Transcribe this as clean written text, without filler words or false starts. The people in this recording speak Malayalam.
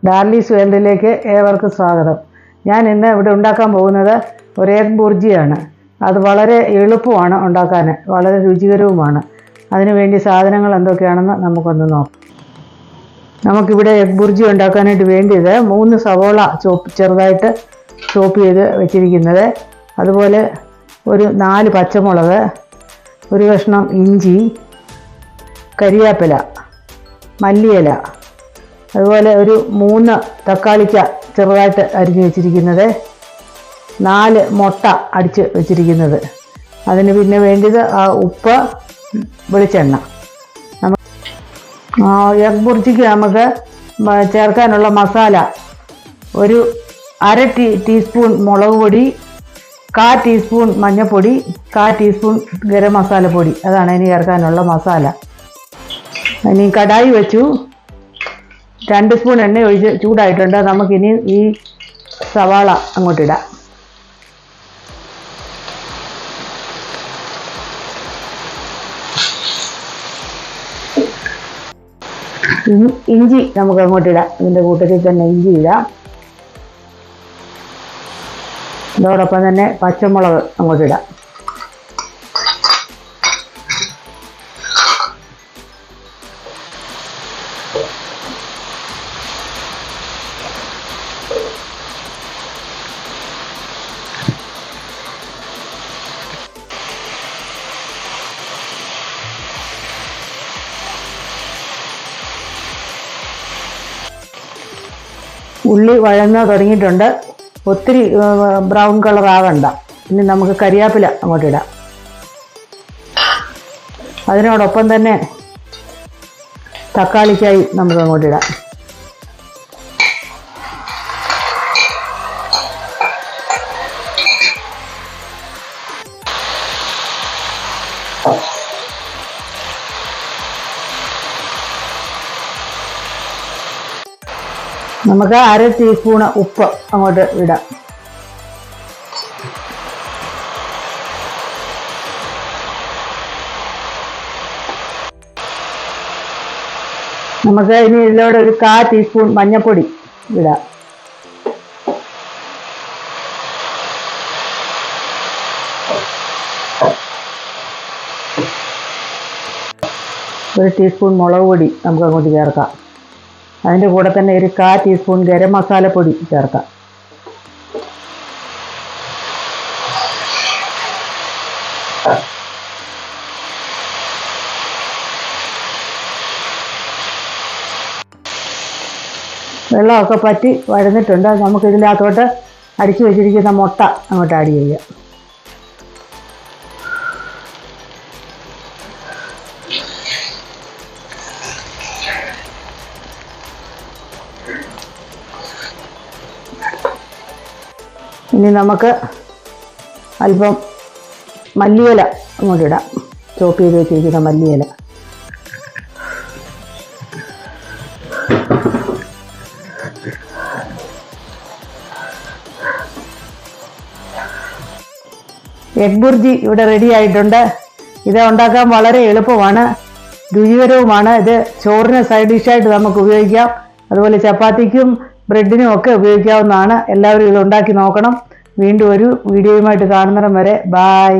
ഡാർലീസ് വേൾഡിലേക്ക് ഏവർക്കും സ്വാഗതം. ഞാൻ ഇന്ന് ഇവിടെ ഉണ്ടാക്കാൻ പോകുന്നത് ഒരു എഗ് ബുർജിയാണ്. അത് വളരെ എളുപ്പമാണ് ഉണ്ടാക്കാൻ, വളരെ രുചികരവുമാണ്. അതിനുവേണ്ടി സാധനങ്ങൾ എന്തൊക്കെയാണെന്ന് നമുക്കൊന്ന് നോക്കാം. നമുക്കിവിടെ എഗ് ബുർജി ഉണ്ടാക്കാനായിട്ട് വേണ്ടിയത് 3 സവോള ചെറുതായിട്ട് ചോപ്പ് ചെയ്ത് വെച്ചിരിക്കുന്നത്, അതുപോലെ ഒരു 4 പച്ചമുളക്, ഒരു കഷ്ണം ഇഞ്ചി, കരിയാപ്പില, മല്ലിയില, അതുപോലെ ഒരു 3 തക്കാളിക്ക ചെറുതായിട്ട് അരിഞ്ഞ് വെച്ചിരിക്കുന്നത്, 4 മുട്ട അടിച്ച് വെച്ചിരിക്കുന്നത്. അതിന് പിന്നെ വേണ്ടത് ഉപ്പ്, വെളിച്ചെണ്ണ. എഗ് ബുർജിക്ക് നമുക്ക് ചേർക്കാനുള്ള മസാല ഒരു 1/2 ടീസ്പൂൺ മുളക് പൊടി, 1/4 ടീസ്പൂൺ മഞ്ഞൾപ്പൊടി, 1/4 ടീസ്പൂൺ ഗരം മസാലപ്പൊടി. അതാണ് ഇനി ചേർക്കാനുള്ള മസാല. ഇനി കടായി വെച്ചു, 2 സ്പൂൺ എണ്ണ ഒഴിച്ച് ചൂടായിട്ടുണ്ട്. നമുക്കിനി ഈ സവാള അങ്ങോട്ടിടാം. ഇഞ്ചി നമുക്ക് അങ്ങോട്ടിടാം. ഇതിൻ്റെ കൂട്ടത്തിൽ തന്നെ ഇഞ്ചി ഇടാം. ഇതോടൊപ്പം തന്നെ പച്ചമുളക് അങ്ങോട്ടിടാം. ഉള്ളി വഴന്ന് തുടങ്ങിയിട്ടുണ്ട്. ഒത്തിരി ബ്രൗൺ കളർ ആകണ്ട. ഇനി നമുക്ക് കരിയാപ്പില അങ്ങോട്ടിടാം. അതിനോടൊപ്പം തന്നെ തക്കാളിക്കായി നമുക്ക് അങ്ങോട്ടിടാം. നമുക്ക് 1/2 ടീസ്പൂണ് ഉപ്പ് അങ്ങോട്ട് ഇടാം. നമുക്ക് ഇനി ഇതിലൂടെ ഒരു 1/4 ടീസ്പൂൺ മഞ്ഞൾപ്പൊടി ഇടാം. ഒരു ടീസ്പൂൺ മുളക് പൊടി നമുക്ക് അങ്ങോട്ട് ചേർക്കാം. അതിൻ്റെ കൂടെ തന്നെ ഒരു 1/4 ടീസ്പൂൺ ഗരം മസാലപ്പൊടി ചേർക്കാം. വെള്ളമൊക്കെ പറ്റി വഴന്നിട്ടുണ്ട്. നമുക്കിതിനകത്തോട്ട് അടിച്ചു വെച്ചിരിക്കുന്ന മുട്ട അങ്ങോട്ട് ആഡ് ചെയ്യാം. ഇനി നമുക്ക് അല്പം മല്ലിയില അങ്ങോട്ടിടാം. ചോപ്പ് ചെയ്ത് വെച്ചിരിക്കുന്ന മല്ലിയില. എഗ് ബുർജി ഇവിടെ റെഡി ആയിട്ടുണ്ട്. ഇത് ഉണ്ടാക്കാൻ വളരെ എളുപ്പമാണ്, രുചികരവുമാണ്. ഇത് ചോറിന് സൈഡ് ഡിഷായിട്ട് നമുക്ക് ഉപയോഗിക്കാം. അതുപോലെ ചപ്പാത്തിക്കും ബ്രെഡിനും ഒക്കെ ഉപയോഗിക്കാവുന്നതാണ്. എല്ലാവരും ഇത് ഉണ്ടാക്കി നോക്കണം. വീണ്ടും ഒരു വീഡിയോയുമായിട്ട് കാണുന്നിടം വരെ ബായ്.